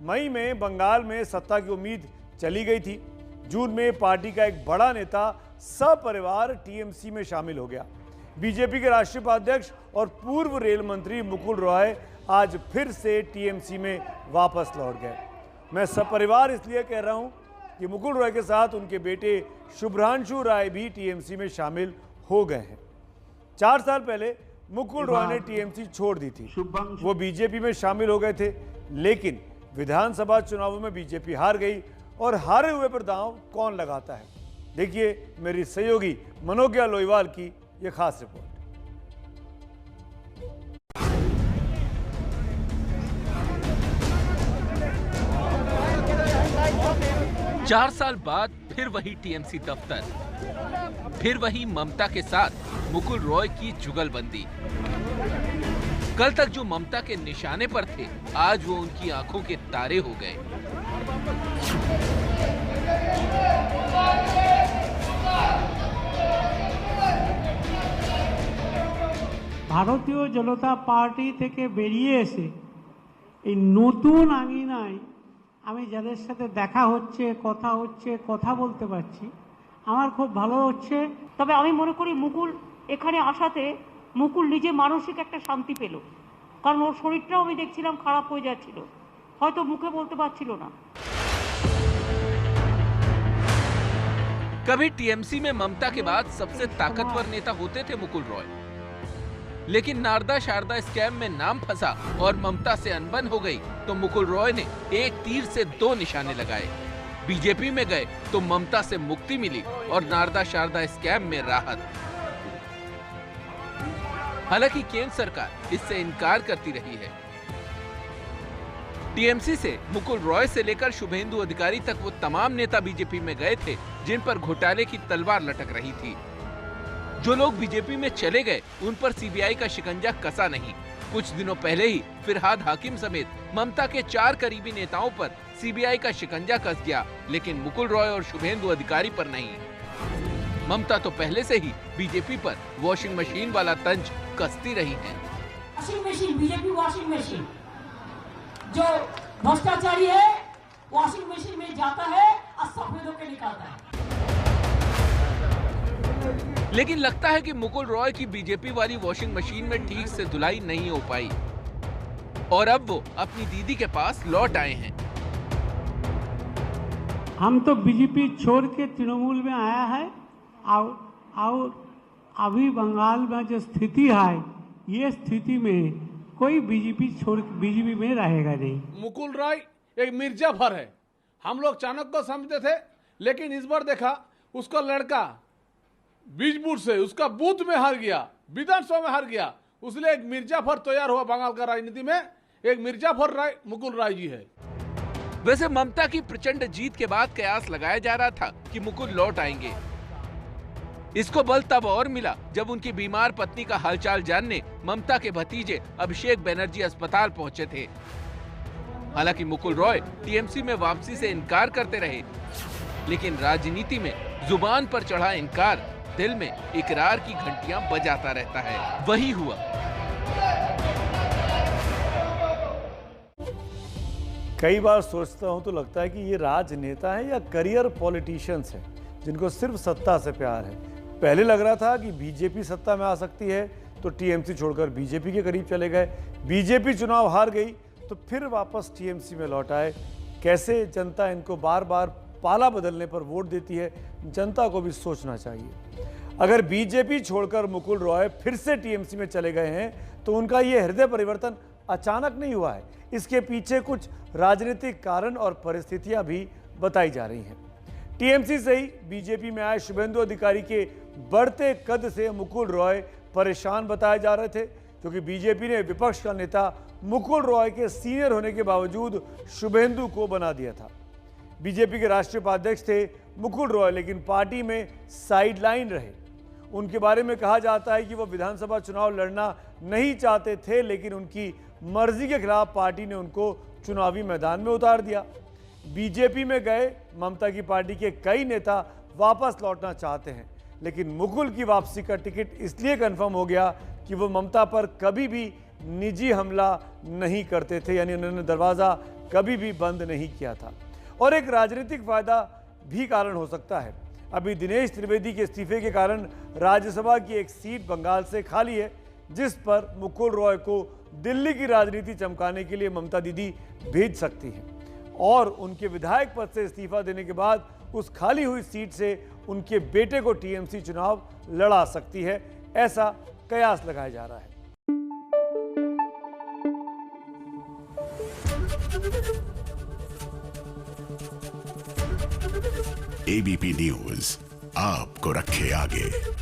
मई में बंगाल में सत्ता की उम्मीद चली गई थी। जून में पार्टी का एक बड़ा नेता सपरिवार टीएमसी में शामिल हो गया। बीजेपी के राष्ट्रीय उपाध्यक्ष और पूर्व रेल मंत्री मुकुल रॉय आज फिर से टीएमसी में वापस लौट गए। मैं सपरिवार इसलिए कह रहा हूं कि मुकुल रॉय के साथ उनके बेटे शुभ्रांशु राय भी टीएमसी में शामिल हो गए हैं। 4 साल पहले मुकुल रॉय ने टीएमसी छोड़ दी थी। वो बीजेपी में शामिल हो गए थे, लेकिन विधानसभा चुनावों में बीजेपी हार गई और हारे हुए पर दांव कौन लगाता है, देखिए मेरी सहयोगी मनोज्ञा लोईवाल की यह खास रिपोर्ट। 4 साल बाद फिर वही टीएमसी दफ्तर, फिर वही ममता के साथ मुकुल रॉय की जुगलबंदी। कल तक जो ममता के निशाने पर थे, आज वो उनकी आंखों के तारे हो गए। ভারতীয় জনতা পার্টি থেকে বেরিয়ে এসে এই নতুন আঙিনায় আমি যাদের সাথে দেখা হচ্ছে, কথা বলতে পারছি, আমার খুব ভালো হচ্ছে। তবে আমি মনে করি মুকুল এখানে আসাতে মুকুল নিজে মানসিক একটা শান্তি পেল, কারণ ওর শরীরটাও আমি দেখছিলাম খারাপ হয়ে যাচ্ছিল, হয়তো মুখে বলতে পারছিল না। कभी टीएमसी में ममता के बाद सबसे ताकतवर नेता होते थे मुकुल रॉय, लेकिन नारदा शारदा स्कैम में नाम फंसा और ममता से अनबन हो गई तो मुकुल रॉय ने एक तीर से 2 निशाने लगाए। बीजेपी में गए तो ममता से मुक्ति मिली और नारदा शारदा स्कैम में राहत। हालांकि केंद्र सरकार इससे इनकार करती रही है। टीएमसी से मुकुल रॉय से लेकर शुभेंदु अधिकारी तक वो तमाम नेता बीजेपी में गए थे जिन पर घोटाले की तलवार लटक रही थी। जो लोग बीजेपी में चले गए उन पर सीबीआई का शिकंजा कसा नहीं। कुछ दिनों पहले ही फिरहाद हाकिम समेत ममता के 4 करीबी नेताओं पर सीबीआई का शिकंजा कस गया, लेकिन मुकुल रॉय और शुभेंदु अधिकारी पर नहीं। ममता तो पहले से ही बीजेपी पर वॉशिंग मशीन वाला तंज कसती रही है। Washing machine, BJP washing machine, जो भ्रष्टाचारी है वॉशिंग मशीन में जाता है और सफेद होकर निकालता है। लेकिन लगता है कि मुकुल रॉय की बीजेपी वाली वॉशिंग मशीन में ठीक से धुलाई नहीं हो पाई और अब वो अपनी दीदी के पास लौट आए हैं। हम तो बीजेपी छोड़ के तृणमूल में आया है और अभी बंगाल में जो स्थिति है, ये स्थिति में कोई बीजेपी में रहेगा नहीं। मुकुल रॉय एक मिर्जाफर है। हम लोग चाणक्य को समझते थे, लेकिन इस बार देखा उसका लड़का बीजपुर से उसका बूथ में हार गया, विधानसभा में हार गया, उसलिए एक मिर्जाफर तैयार हुआ। बंगाल का राजनीति में एक मिर्जाफर राय मुकुल रॉय जी है। वैसे ममता की प्रचंड जीत के बाद कयास लगाया जा रहा था कि मुकुल लौट आएंगे। इसको बल तब और मिला जब उनकी बीमार पत्नी का हालचाल जानने ममता के भतीजे अभिषेक बनर्जी अस्पताल पहुंचे थे। हालांकि मुकुल रॉय टीएमसी में वापसी से इनकार करते रहे, लेकिन राजनीति में जुबान पर चढ़ा इनकार दिल में इकरार की घंटियां बजाता रहता है। वही हुआ। कई बार सोचता हूं तो लगता है कि ये राजनेता हैं या करियर पॉलिटिशियंस हैं जिनको सिर्फ सत्ता से प्यार है। पहले लग रहा था कि बीजेपी सत्ता में आ सकती है तो टीएमसी छोड़कर बीजेपी के करीब चले गए। बीजेपी चुनाव हार गई तो फिर वापस टीएमसी में लौट आए। कैसे जनता इनको बार बार पाला बदलने पर वोट देती है, जनता को भी सोचना चाहिए। अगर बीजेपी छोड़कर मुकुल रॉय फिर से टीएमसी में चले गए हैं तो उनका यह हृदय परिवर्तन अचानक नहीं हुआ है। इसके पीछे कुछ राजनीतिक कारण और परिस्थितियां भी बताई जा रही हैं। टीएमसी से ही बीजेपी में आए शुभेंदु अधिकारी के बढ़ते कद से मुकुल रॉय परेशान बताए जा रहे थे, क्योंकि बीजेपी ने विपक्ष का नेता मुकुल रॉय के सीनियर होने के बावजूद शुभेंदु को बना दिया था। बीजेपी के राष्ट्रीय उपाध्यक्ष थे मुकुल रॉय, लेकिन पार्टी में साइडलाइन रहे। उनके बारे में कहा जाता है कि वो विधानसभा चुनाव लड़ना नहीं चाहते थे, लेकिन उनकी मर्जी के खिलाफ पार्टी ने उनको चुनावी मैदान में उतार दिया। बीजेपी में गए ममता की पार्टी के कई नेता वापस लौटना चाहते हैं, लेकिन मुकुल की वापसी का टिकट इसलिए कंफर्म हो गया कि वो ममता पर कभी भी निजी हमला नहीं करते थे, यानी उन्होंने दरवाज़ा कभी भी बंद नहीं किया था। और एक राजनीतिक फायदा भी कारण हो सकता है। अभी दिनेश त्रिवेदी के इस्तीफे के कारण राज्यसभा की एक सीट बंगाल से खाली है, जिस पर मुकुल रॉय को दिल्ली की राजनीति चमकाने के लिए ममता दीदी भेज सकती हैं और उनके विधायक पद से इस्तीफा देने के बाद उस खाली हुई सीट से उनके बेटे को टीएमसी चुनाव लड़ा सकती है, ऐसा कयास लगाया जा रहा है। एबीपी न्यूज आपको रखे आगे।